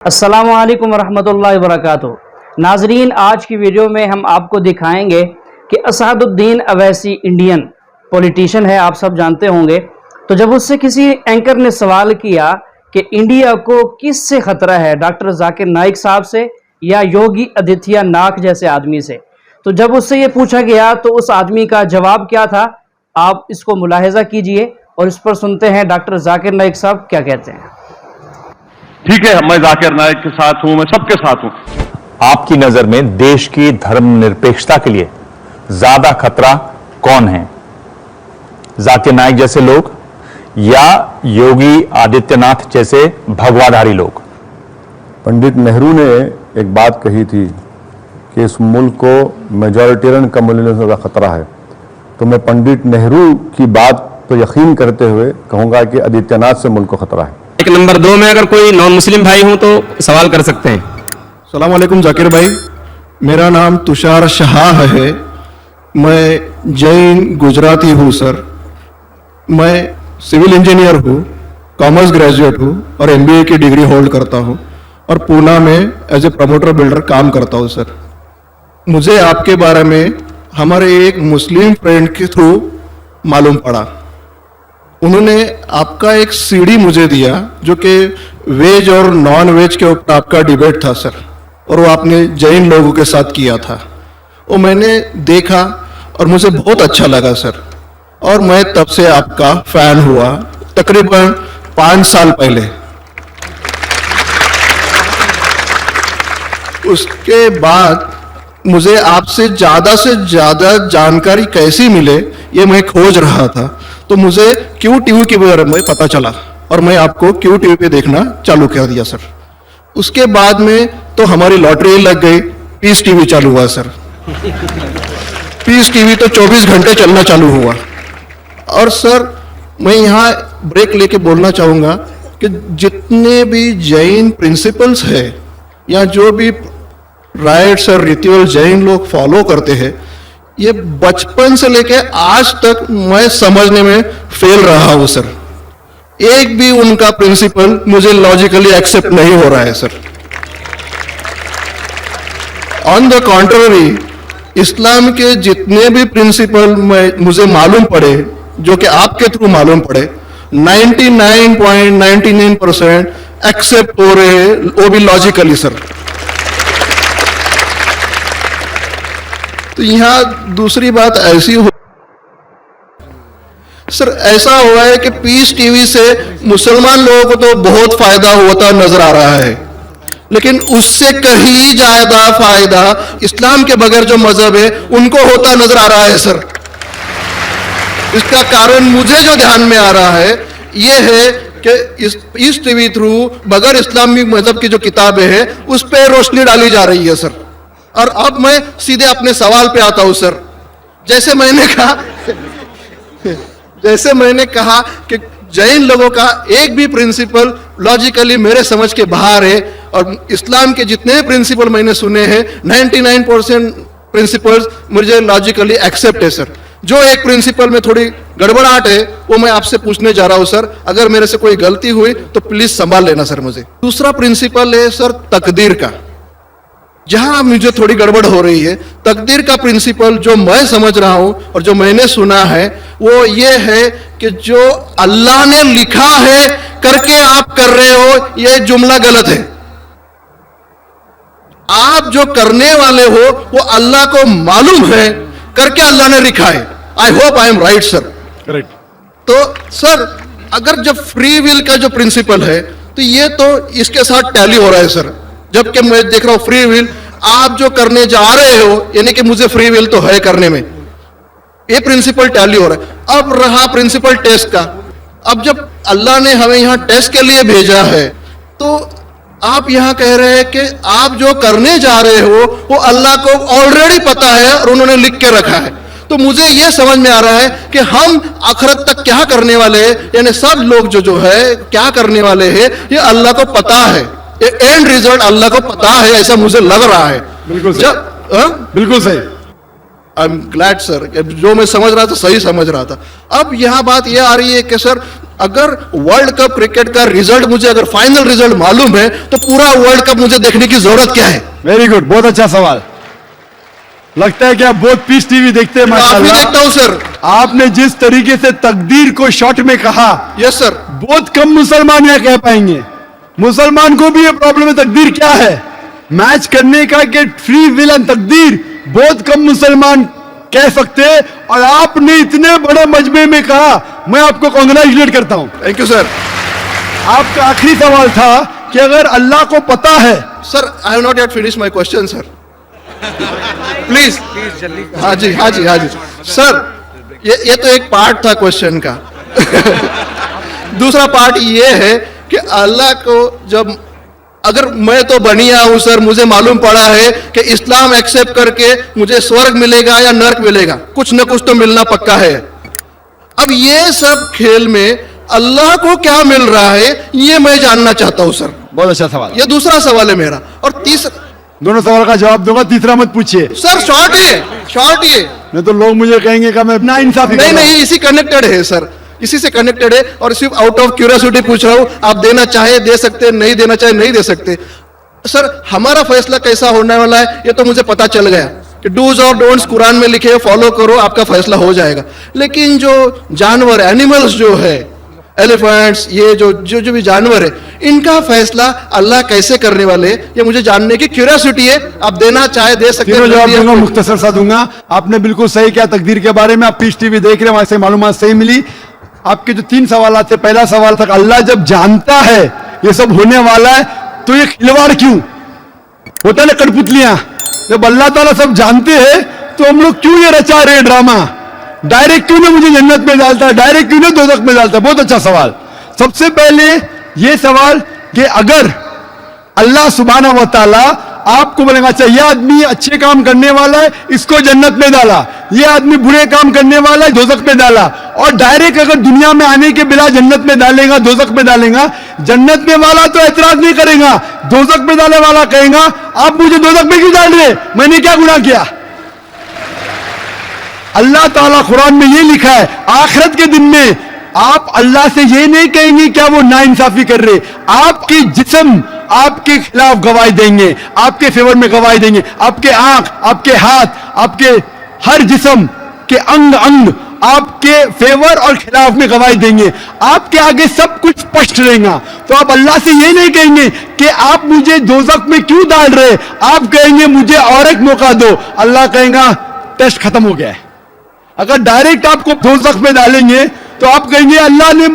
अस्सलामु अलैकुम वरहमतुल्लाहि वबरकातुहू। नाजरीन, आज की वीडियो में हम आपको दिखाएंगे कि असदुद्दीन अवैसी इंडियन पॉलिटिशियन है, आप सब जानते होंगे। तो जब उससे किसी एंकर ने सवाल किया कि इंडिया को किससे खतरा है, डॉक्टर जाकिर नाइक साहब से या योगी आदित्यनाथ जैसे आदमी से, तो जब उससे ये पूछा गया तो उस आदमी का जवाब क्या था, आप इसको मुलाहिजा कीजिए और इस पर सुनते हैं डॉक्टर जाकिर नाइक साहब क्या कहते हैं। ठीक है, मैं जाकिर नाइक के साथ हूं, मैं सबके साथ हूं। आपकी नजर में देश की धर्मनिरपेक्षता के लिए ज्यादा खतरा कौन है, जाकिर नाइक जैसे लोग या योगी आदित्यनाथ जैसे भगवाधारी लोग? पंडित नेहरू ने एक बात कही थी कि इस मुल्क को मेजॉरिटेरियन कम्युनिज्म का खतरा है, तो मैं पंडित नेहरू की बात पर यकीन करते हुए कहूंगा कि आदित्यनाथ से मुल्क को खतरा है। एक नंबर 2 में अगर कोई नॉन मुस्लिम भाई हो तो सवाल कर सकते हैं। सलाम अलैकुम जाकिर भाई, मेरा नाम तुषार शाह है, मैं जैन गुजराती हूँ सर। मैं सिविल इंजीनियर हूँ, कॉमर्स ग्रेजुएट हूँ और MBA की डिग्री होल्ड करता हूँ और पूना में एज ए प्रमोटर बिल्डर काम करता हूँ सर। मुझे आपके बारे में हमारे एक मुस्लिम फ्रेंड के थ्रू मालूम पड़ा। उन्होंने आपका एक CD मुझे दिया जो कि वेज और नॉन वेज के ऊपर आपका डिबेट था सर, और वो आपने जैन लोगों के साथ किया था। वो मैंने देखा और मुझे बहुत अच्छा लगा सर, और मैं तब से आपका फैन हुआ तकरीबन 5 साल पहले। उसके बाद मुझे आपसे ज़्यादा जानकारी कैसी मिले ये मैं खोज रहा था, तो मुझे QTV के बारे में पता चला और मैं आपको QTV पे देखना चालू कर दिया सर। उसके बाद में तो हमारी लॉटरी लग गई, पीस TV चालू हुआ सर। पीस TV तो 24 घंटे चलना चालू हुआ। और सर मैं यहाँ ब्रेक लेके बोलना चाहूँगा कि जितने भी जैन प्रिंसिपल्स है या जो भी राइट्स और रिचुअल जैन लोग फॉलो करते हैं, ये बचपन से लेके आज तक मैं समझने में फेल रहा हूं सर। एक भी उनका प्रिंसिपल मुझे लॉजिकली एक्सेप्ट नहीं हो रहा है सर। ऑन द कॉन्ट्ररी, इस्लाम के जितने भी प्रिंसिपल मुझे मालूम पड़े, जो कि आपके थ्रू मालूम पड़े, 99.99% एक्सेप्ट हो रहे हैं, वो भी लॉजिकली सर। तो यहाँ दूसरी बात ऐसी हो सर, ऐसा हुआ है कि पीस TV से मुसलमान लोगों को तो बहुत फायदा होता नजर आ रहा है, लेकिन उससे कहीं ज्यादा फायदा इस्लाम के बगैर जो मजहब है उनको होता नजर आ रहा है सर। इसका कारण मुझे जो ध्यान में आ रहा है ये है कि इस पीस TV थ्रू बगैर इस्लामी मजहब की जो किताबें हैं उस पर रोशनी डाली जा रही है सर। और अब मैं सीधे अपने सवाल पे आता हूं सर। जैसे मैंने कहा कि जैन लोगों का एक भी प्रिंसिपल लॉजिकली मेरे समझ के बाहर है, और इस्लाम के जितने प्रिंसिपल मैंने सुने हैं 99% प्रिंसिपल्स मुझे लॉजिकली एक्सेप्ट है सर। जो एक प्रिंसिपल में थोड़ी गड़बड़ाहट है वो मैं आपसे पूछने जा रहा हूं सर, अगर मेरे से कोई गलती हुई तो प्लीज संभाल लेना सर मुझे। दूसरा प्रिंसिपल है सर तकदीर का, जहां मुझे थोड़ी गड़बड़ हो रही है। तकदीर का प्रिंसिपल जो मैं समझ रहा हूं और जो मैंने सुना है वो ये है कि जो अल्लाह ने लिखा है करके आप कर रहे हो, ये जुमला गलत है। आप जो करने वाले हो वो अल्लाह को मालूम है करके अल्लाह ने लिखा है। I hope I am right sir. Correct. तो सर अगर जब फ्री विल का जो प्रिंसिपल है तो ये तो इसके साथ टैली हो रहा है सर। जबकि मैं देख रहा हूं फ्री विल आप जो करने जा रहे हो, यानी कि मुझे फ्री विल तो है करने में, ये प्रिंसिपल टैली हो रहा है। अब रहा प्रिंसिपल टेस्ट का। अब जब अल्लाह ने हमें यहां टेस्ट के लिए भेजा है तो आप यहां कह रहे हैं कि आप जो करने जा रहे हो वो अल्लाह को ऑलरेडी पता है और उन्होंने लिख के रखा है। तो मुझे यह समझ में आ रहा है कि हम आखिरत तक क्या करने वाले हैं, यानी सब लोग जो है क्या करने वाले हैं ये अल्लाह को पता है, ये एंड रिजल्ट अल्लाह को पता है, ऐसा मुझे लग रहा है। बिल्कुल सही। बिल्कुल सही। आई एम ग्लैड सर, जो मैं समझ रहा था सही समझ रहा था। अब यहाँ बात यह आ रही है कि सर अगर वर्ल्ड कप क्रिकेट का रिजल्ट मुझे अगर फाइनल रिजल्ट मालूम है तो पूरा वर्ल्ड कप मुझे देखने की जरूरत क्या है? वेरी गुड, बहुत अच्छा सवाल। लगता है कि आप बहुत पीस टीवी देखते हैं काफी माशाल्लाह। देखता हूं सर। आपने जिस तरीके से तकदीर को शॉर्ट में कहा, यस सर। बहुत कम मुसलमान यह कह पाएंगे। मुसलमान को भी ये प्रॉब्लम है तकदीर क्या है, मैच करने का कि फ्री विल एंड तकदीर बहुत कम मुसलमान कह सकते हैं, और आपने इतने बड़े मजमे में कहा, मैं आपको कांग्रेचुलेट करता हूं। Thank you sir. आपका आखिरी सवाल था कि अगर अल्लाह को पता है, sir I have not yet finish my question sir, please जल्दी। हाँ जी हाँ जी हाँ जी सर, ये तो एक पार्ट था क्वेश्चन का। दूसरा पार्ट ये है कि अल्लाह को जब, अगर मैं तो बनिया हूं सर, मुझे मालूम पड़ा है कि इस्लाम एक्सेप्ट करके मुझे स्वर्ग मिलेगा या नर्क मिलेगा, कुछ न कुछ तो मिलना पक्का है। अब ये सब खेल में अल्लाह को क्या मिल रहा है ये मैं जानना चाहता हूं सर। बहुत अच्छा सवाल। ये दूसरा सवाल है मेरा। और तीसरा, दोनों सवाल का जवाब दूंगा, तीसरा मत पूछिए सर शॉर्ट है, शॉर्ट है। नहीं तो लोग मुझे कहेंगे कि मैं ना इंसाफी कर नहीं रहा हूं। नहीं, इसी कनेक्टेड है सर, इसी से कनेक्टेड है, और सिर्फ आउट ऑफ क्यूरियोसिटी पूछ रहा हूं। आप देना चाहे दे सकते, नहीं देना चाहे नहीं दे सकते। सर हमारा फैसला कैसा होने वाला है ये तो मुझे पता चल गया कि डूज और डोंट्स कुरान में लिखे, फॉलो करो, आपका फैसला हो जाएगा। लेकिन जो जानवर, एनिमल्स जो है, एलिफेंट्स, ये जो भी जानवर है, इनका फैसला अल्लाह कैसे करने वाले, ये मुझे जानने की क्यूरियोसिटी है। आप देना चाहे दे सकते तीनों जवाब दूंगा, हैं। मुख्तसर सा दूंगा। आपने बिल्कुल सही किया तकदीर के बारे में, आप पीस टीवी देख रहे हैं, वहां से मालूमात सही मिली। आपके जो 3 सवाल थे, पहला सवाल था अल्लाह जब जानता है ये सब होने वाला है तो ये खिलवाड़ क्यों होता है ना, कठपुतलियां। जब अल्लाह ताला सब जानते हैं तो हम लोग क्यों ये रचा रहे ड्रामा, डायरेक्ट क्यों ना मुझे जन्नत में डालता है, डायरेक्ट क्यों ना दोज़ख में डालता है। बहुत अच्छा सवाल। सबसे पहले ये सवाल कि अगर अल्लाह सुब्हानहू व तआला आपको बोलेगा अच्छा ये आदमी अच्छे काम करने वाला है, इसको जन्नत में डाला, ये आदमी बुरे काम करने वाला है, दोज़ख में डाला, और डायरेक्ट अगर दुनिया में आने के बिना जन्नत में डालेगा, दोज़ख में डालेगा, जन्नत में वाला तो एतराज नहीं करेगा, दोज़ख में डालने वाला कहेगा आप मुझे दोज़ख में क्यों डाल रहे, मैंने क्या गुनाह किया। अल्लाह ताला कुरान में ये लिखा है आखिरत के दिन में आप अल्लाह से ये नहीं कहेंगे क्या वो नाइंसाफी कर रहे, आपकी जिस्म आपके खिलाफ गवाही देंगे, आपके फेवर में गवाही देंगे, आपके आंख, आपके हाथ, आपके हर जिस्म के अंग अंग आपके फेवर और खिलाफ में गवाही देंगे, आपके आगे सब कुछ स्पष्ट रहेगा। तो आप अल्लाह से ये नहीं कहेंगे कि आप मुझे दोज़ख में क्यों डाल रहे, आप कहेंगे मुझे और एक मौका दो। अल्लाह कहेगा टेस्ट खत्म हो गया है। अगर डायरेक्ट आपको दोज़ख में डालेंगे तो आप कहेंगे अल्लाह ने,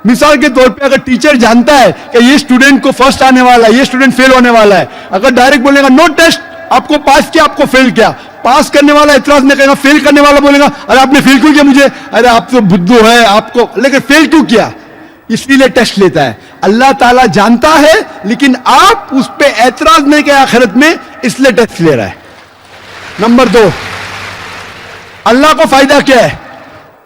मिसाल के तौर पे अगर टीचर जानता है कि ये स्टूडेंट को फर्स्ट आने वाला है, ये स्टूडेंट फेल होने वाला है, अगर डायरेक्ट बोलेगा नो टेस्ट, आपको पास किया, आपको फेल किया, पास करने वाला इतराज नहीं करेगा, फेल करने वाला बोलेगा अरे आपने फेल क्यों किया मुझे, अरे आप तो बुद्धू है आपको, लेकिन फेल क्यों किया, इसलिए टेस्ट लेता है। अल्लाह ताला जानता है लेकिन आप उस पर एतराज नहीं किया आखिरत में, इसलिए टेस्ट ले रहा है। नंबर 2, अल्लाह को फायदा क्या है।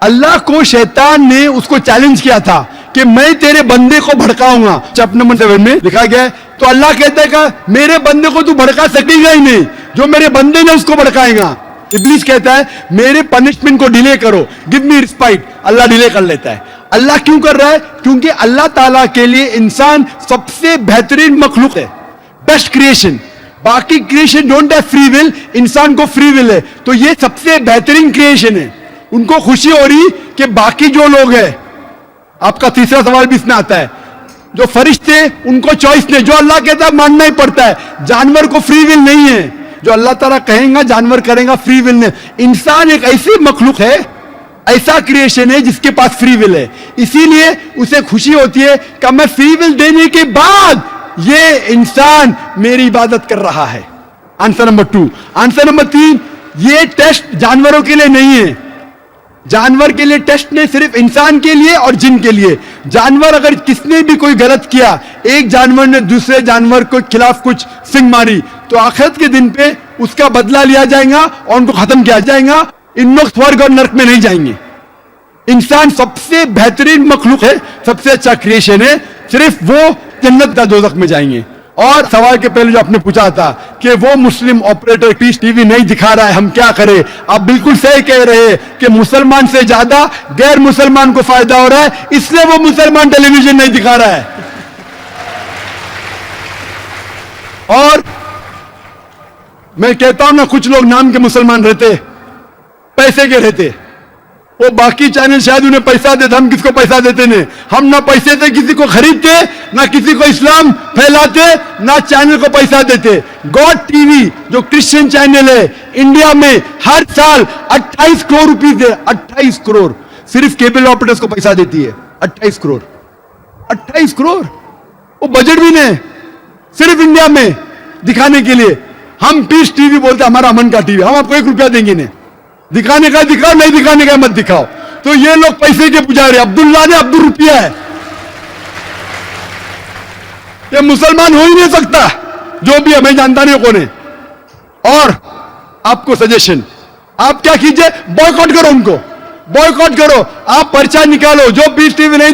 अल्लाह को शैतान ने उसको चैलेंज किया था कि मैं तेरे बंदे को भड़काऊंगा, चैप्टर नंबर 7 में लिखा गया है। तो अल्लाह कहता है कि मेरे बंदे को तू भड़का सकेगा ही नहीं, जो मेरे बंदे ने उसको भड़काएगा। इब्लीस कहता है मेरे पनिशमेंट को डिले करो, गिव मी रिस्पाइट, अल्लाह डिले कर लेता है। अल्लाह क्यों कर रहा है, क्योंकि अल्लाह ताला के लिए इंसान सबसे बेहतरीन मखलूक है, बेस्ट क्रिएशन। बाकी creation don't have free will, इंसान को फ्री विल है, तो ये सबसे बेहतरीन क्रिएशन है। उनको खुशी हो रही कि बाकी जो लोग हैं, आपका तीसरा सवाल भी इसमें आता है, जो फरिश्ते उनको चॉइस नहीं, जो अल्लाह कहता है मानना ही पड़ता है, जानवर को फ्री विल नहीं है, जो अल्लाह ताला कहेगा जानवर करेगा, फ्री विल नहीं। इंसान एक ऐसी मखलूक है, ऐसा क्रिएशन है जिसके पास फ्री विल है, इसीलिए उसे खुशी होती है कि मैं फ्री विल देने के बाद ये इंसान मेरी इबादत कर रहा है। Answer number 2। आंसर नंबर 3, ये टेस्ट जानवरों के लिए नहीं है, जानवर के लिए टेस्ट नहीं, सिर्फ इंसान के लिए और जिन के लिए। जानवर अगर किसने भी कोई गलत किया, एक जानवर ने दूसरे जानवर के खिलाफ कुछ सिंग मारी, तो आखिरत के दिन पे उसका बदला लिया जाएगा और उनको खत्म किया जाएगा। इन लोग स्वर्ग और नरक में नहीं जाएंगे। इंसान सबसे बेहतरीन मखलूक है, सबसे अच्छा क्रिएशन है, सिर्फ वो जन्नत या दोज़ख में जाएंगे। और सवाल के पहले जो आपने पूछा था कि वो मुस्लिम ऑपरेटर पीस टीवी नहीं दिखा रहा है, हम क्या करें? आप बिल्कुल सही कह रहे हैं कि मुसलमान से ज्यादा गैर मुसलमान को फायदा हो रहा है, इसलिए वो मुसलमान टेलीविजन नहीं दिखा रहा है। और मैं कहता हूं ना, कुछ लोग नाम के मुसलमान रहते, पैसे के रहते, वो बाकी चैनल शायद उन्हें पैसा देते, हम किसको पैसा देते नहीं। हम ना पैसे से किसी को खरीदते, ना किसी को इस्लाम फैलाते, ना चैनल को पैसा देते। गॉड टीवी जो क्रिश्चियन चैनल है इंडिया में हर साल 28 करोड़ रुपीस दे, 28 करोड़ सिर्फ केबल ऑपरेटर्स को पैसा देती है। 28 करोड़, 28 करोड़, वो बजट भी नहीं सिर्फ इंडिया में दिखाने के लिए। हम पीस टीवी बोलते हमारा अमन का टीवी, हम आपको 1 रुपया देंगे नहीं, दिखाने का दिखाओ, नहीं दिखाने का मत दिखाओ। तो ये लोग पैसे के पुजारी, अब्दुल्ला ने अब्दुल रुपया है, ये मुसलमान हो ही नहीं सकता, जो भी हमें जानता नहीं कौन है। और आपको सजेशन, आप क्या कीजिए, बॉयकॉट करो उनको, बॉयकॉट करो, आप पर्चा निकालो, जो पीस टीवी नहीं